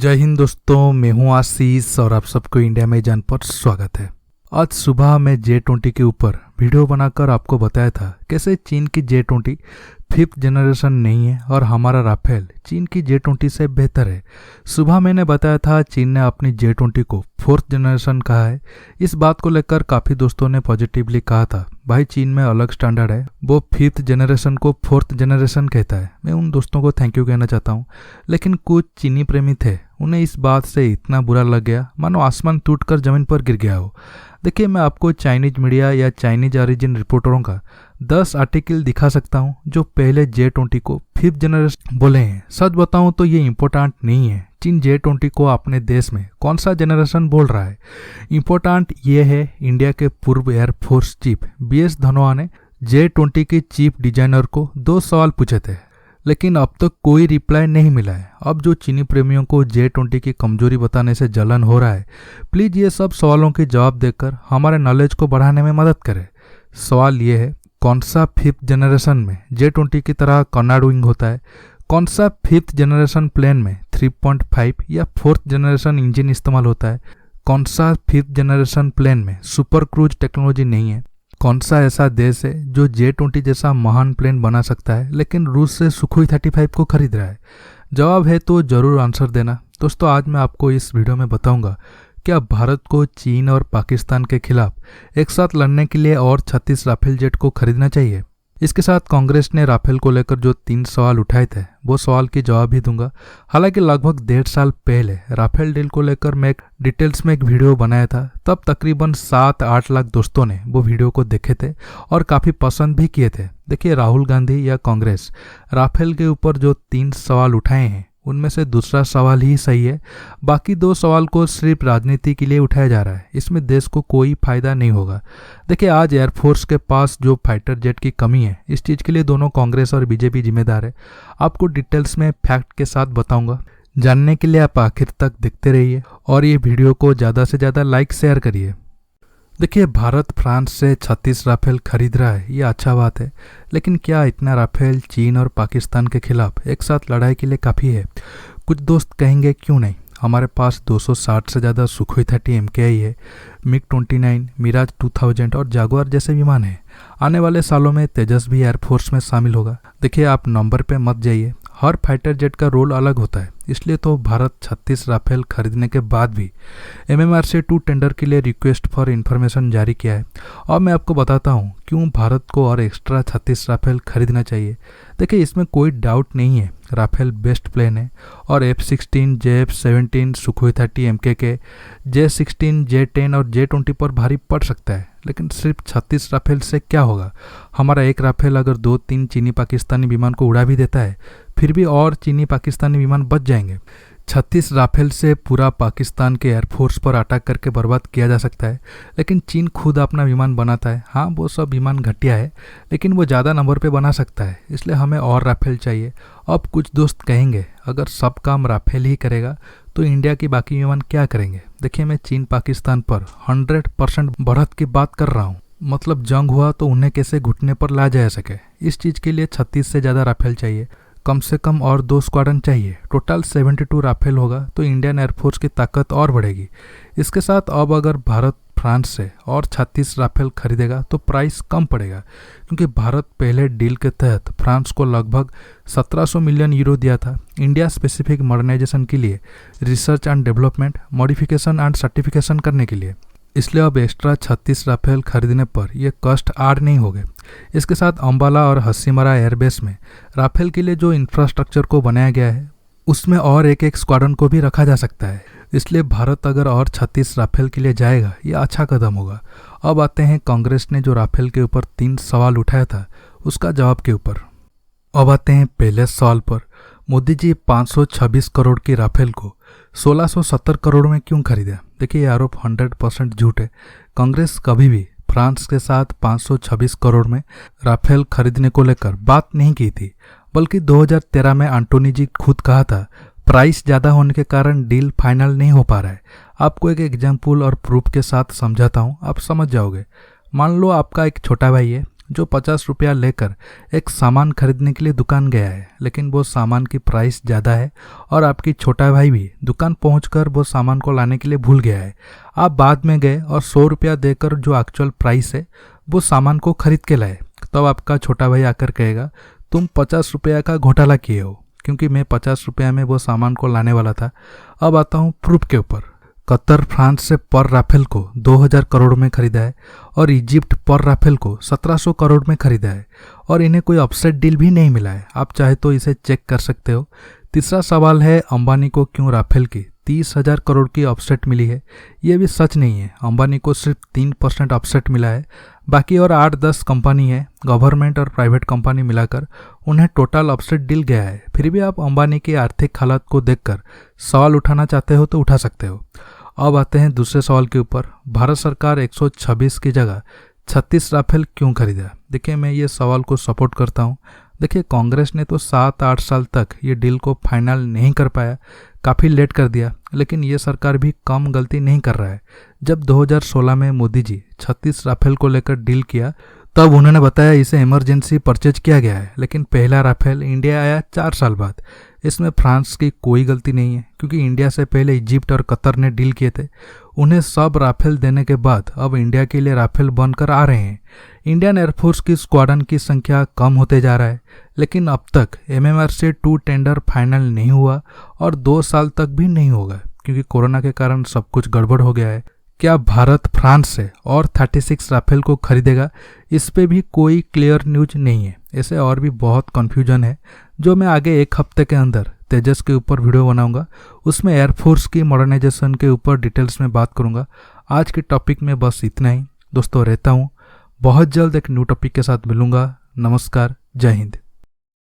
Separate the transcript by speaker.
Speaker 1: जय हिंद दोस्तों, मैं हूं आशीष और आप सबको इंडिया में जान पर स्वागत है। आज सुबह मैं J20 के ऊपर वीडियो बनाकर आपको बताया था कैसे चीन की J20 5th जनरेशन नहीं है और हमारा राफेल चीन की J20 से बेहतर है। सुबह मैंने बताया था चीन ने अपनी J20 को 4th जनरेशन कहा है। इस बात को लेकर काफ़ी दोस्तों ने पॉजिटिवली कहा था, भाई चीन में अलग स्टैंडर्ड है, वो 5th जनरेशन को 4th जनरेशन कहता है। मैं उन दोस्तों को थैंक यू कहना चाहता हूँ, लेकिन कुछ चीनी प्रेमी थे, उन्हें इस बात से इतना बुरा लग गया मानो आसमान टूटकर ज़मीन पर गिर गया हो। देखिए, मैं आपको चाइनीज मीडिया या चाइनीज ओरिजिन रिपोर्टरों का 10 आर्टिकल दिखा सकता हूं जो पहले J20 को 5th जनरेशन बोले हैं। सच बताऊं तो ये इम्पोर्टेंट नहीं है चीन J20 को अपने देश में कौन सा जनरेशन बोल रहा है। इम्पोर्टेंट ये है इंडिया के पूर्व एयरफोर्स चीफ BS धनोआ ने J20 के चीफ डिजाइनर को 2 सवाल पूछे थे, लेकिन अब तक कोई रिप्लाई नहीं मिला है। अब जो चीनी प्रेमियों को J20 की कमजोरी बताने से जलन हो रहा है, प्लीज ये सब सवालों के जवाब देकर हमारे नॉलेज को बढ़ाने में मदद करें। सवाल ये है, कौन सा 5th जनरेशन में J20 की तरह कर्नाड विंग होता है? कौन सा 5th जनरेशन प्लेन में 3.5 या 4th जनरेशन इंजन इस्तेमाल होता है? कौन सा 5th जनरेशन प्लेन में सुपर क्रूज टेक्नोलॉजी नहीं है? कौन सा ऐसा देश है जो J20 जैसा महान प्लेन बना सकता है लेकिन रूस से सुखोई 35 को खरीद रहा है? जवाब है तो जरूर आंसर देना। दोस्तों, आज मैं आपको इस वीडियो में बताऊंगा क्या भारत को चीन और पाकिस्तान के खिलाफ एक साथ लड़ने के लिए और 36 राफेल जेट को खरीदना चाहिए। इसके साथ कांग्रेस ने राफेल को लेकर जो 3 सवाल उठाए थे वो सवाल के जवाब भी दूंगा। हालांकि लगभग 1.5 साल पहले राफेल डील को लेकर मैं डिटेल्स में एक वीडियो बनाया था, तब तकरीबन 7-8 लाख दोस्तों ने वो वीडियो को देखे थे और काफ़ी पसंद भी किए थे। देखिए, राहुल गांधी या कांग्रेस राफेल के ऊपर जो 3 सवाल उठाए हैं उनमें से दूसरा सवाल ही सही है। बाकी 2 सवाल को सिर्फ राजनीति के लिए उठाया जा रहा है, इसमें देश को कोई फायदा नहीं होगा। देखिए, आज एयरफोर्स के पास जो फाइटर जेट की कमी है, इस चीज़ के लिए दोनों कांग्रेस और बीजेपी जिम्मेदार है। आपको डिटेल्स में फैक्ट के साथ बताऊंगा। जानने के लिए आप आखिर तक देखते रहिए और ये वीडियो को ज़्यादा से ज़्यादा लाइक शेयर करिए। देखिए, भारत फ्रांस से 36 राफेल खरीद रहा है, ये अच्छा बात है, लेकिन क्या इतना राफेल चीन और पाकिस्तान के खिलाफ एक साथ लड़ाई के लिए काफ़ी है? कुछ दोस्त कहेंगे क्यों नहीं, हमारे पास 260 से ज़्यादा सुखोई 30 MKI है, MiG-29, मिराज 2000 और जागुआर जैसे विमान हैं। आने वाले सालों में तेजस भी एयरफोर्स में शामिल होगा। देखिए, आप नंबर पे मत जाइए, हर फाइटर जेट का रोल अलग होता है, इसलिए तो भारत 36 राफेल खरीदने के बाद भी MMRC-2 टेंडर के लिए रिक्वेस्ट फॉर इन्फॉर्मेशन जारी किया है। और मैं आपको बताता हूँ क्यों भारत को और एक्स्ट्रा 36 राफेल खरीदना चाहिए। देखिए, इसमें कोई डाउट नहीं है, राफेल बेस्ट प्लेन है और F-16, JF-17, Sukhoi 30 MKK, J-16, J-10 और J-20 पर भारी पड़ सकता है, लेकिन सिर्फ 36 राफेल से क्या होगा? हमारा एक राफेल अगर 2-3 चीनी पाकिस्तानी विमान को उड़ा भी देता है, फिर भी और चीनी पाकिस्तानी विमान बच जाएंगे। 36 राफेल से पूरा पाकिस्तान के एयरफोर्स पर अटैक करके बर्बाद किया जा सकता है, लेकिन चीन खुद अपना विमान बनाता है। हाँ, वो सब विमान घटिया है, लेकिन वो ज़्यादा नंबर पे बना सकता है, इसलिए हमें और राफेल चाहिए। अब कुछ दोस्त कहेंगे अगर सब काम राफेल ही करेगा तो इंडिया की बाकी विमान क्या करेंगे? देखिए, मैं चीन पाकिस्तान पर 100% बढ़त की बात कर रहा हूँ। मतलब जंग हुआ तो उन्हें कैसे घुटने पर ला जा सके, इस चीज़ के लिए 36 से ज़्यादा राफेल चाहिए, कम से कम और 2 स्क्वाड्रन चाहिए। टोटल 72 राफेल होगा तो इंडियन एयरफोर्स की ताकत और बढ़ेगी। इसके साथ अब अगर भारत फ्रांस से और 36 राफेल खरीदेगा तो प्राइस कम पड़ेगा, क्योंकि भारत पहले डील के तहत फ्रांस को लगभग 1700 मिलियन यूरो दिया था इंडिया स्पेसिफिक मॉडर्नाइजेशन के लिए, research and development, modification and certification करने के लिए। इसलिए अब एक्स्ट्रा 36 राफेल खरीदने पर यह कॉस्ट ऐड नहीं होंगे। इसके साथ अंबाला और हसीमारा एयरबेस में राफेल के लिए जो इंफ्रास्ट्रक्चर को बनाया गया है उसमें और एक स्क्वाड्रन को भी रखा जा सकता है। इसलिए भारत अगर और 36 राफेल के लिए जाएगा, यह अच्छा कदम होगा। अब आते हैं कांग्रेस ने जो राफेल के ऊपर 3 सवाल उठाया था उसका जवाब के ऊपर। अब आते हैं पहले सवाल पर, मोदी जी 526 करोड़ की राफेल को 1670 करोड़ में क्यों खरीदा? देखिए, ये आरोप 100% झूठ है। कांग्रेस कभी भी फ्रांस के साथ 526 करोड़ में राफेल खरीदने को लेकर बात नहीं की थी, बल्कि 2013 में एंटोनी जी खुद कहा था प्राइस ज़्यादा होने के कारण डील फाइनल नहीं हो पा रहा है। आपको एक एग्जाम्पल और प्रूफ के साथ समझाता हूँ, आप समझ जाओगे। मान लो आपका एक छोटा भाई है, जो 50 रुपया लेकर एक सामान खरीदने के लिए दुकान गया है, लेकिन वो सामान की प्राइस ज़्यादा है और आपकी छोटा भाई भी दुकान पहुंचकर वो सामान को लाने के लिए भूल गया है। आप बाद में गए और 100 रुपया देकर जो एक्चुअल प्राइस है वो सामान को खरीद के लाए, तब आपका छोटा भाई आकर कहेगा तुम 50 रुपया का घोटाला किए हो, क्योंकि मैं 50 रुपया में वो सामान को लाने वाला था। अब आता हूँ प्रूफ के ऊपर। कतर फ्रांस से पर राफेल को 2000 करोड़ में खरीदा है और इजिप्ट पर राफेल को 1700 करोड़ में खरीदा है और इन्हें कोई ऑफसेट डील भी नहीं मिला है। आप चाहे तो इसे चेक कर सकते हो। तीसरा सवाल है अंबानी को क्यों राफेल की 30,000 करोड़ की ऑफसेट मिली है। ये भी सच नहीं है। अंबानी को सिर्फ 3% ऑफसेट मिला है, बाकी और 8-10 कंपनी है, गवर्नमेंट और प्राइवेट कंपनी मिलाकर उन्हें टोटल ऑफसेट डील गया है। फिर भी आप अंबानी की आर्थिक हालत को देखकर सवाल उठाना चाहते हो तो उठा सकते हो। अब आते हैं दूसरे सवाल के ऊपर। भारत सरकार 126 की जगह 36 राफेल क्यों खरीदा। देखिए, मैं ये सवाल को सपोर्ट करता हूँ। देखिए, कांग्रेस ने तो 7-8 साल तक ये डील को फाइनल नहीं कर पाया, काफ़ी लेट कर दिया, लेकिन ये सरकार भी कम गलती नहीं कर रहा है। जब 2016 में मोदी जी 36 राफेल को लेकर डील किया, तब उन्होंने बताया इसे इमरजेंसी परचेज किया गया है, लेकिन पहला राफेल इंडिया आया 4 साल बाद। इसमें फ्रांस की कोई गलती नहीं है, क्योंकि इंडिया से पहले इजिप्ट और कतर ने डील किए थे। उन्हें सब राफेल देने के बाद अब इंडिया के लिए राफेल बनकर आ रहे हैं। इंडियन एयरफोर्स की स्क्वाड्रन की संख्या कम होते जा रहा है, लेकिन अब तक MMR से 2 टेंडर फाइनल नहीं हुआ और 2 साल तक भी नहीं होगा, क्योंकि कोरोना के कारण सब कुछ गड़बड़ हो गया है। क्या भारत फ्रांस से और 36 राफेल को खरीदेगा, इस पे भी कोई क्लियर न्यूज नहीं है। ऐसे और भी बहुत कन्फ्यूजन है, जो मैं आगे 1 हफ्ते के अंदर तेजस के ऊपर वीडियो बनाऊंगा। उसमें एयरफोर्स की मॉडर्नाइजेशन के ऊपर डिटेल्स में बात करूंगा। आज के टॉपिक में बस इतना ही दोस्तों। रहता हूँ बहुत जल्द एक न्यू टॉपिक के साथ मिलूंगा। नमस्कार, जय हिंद।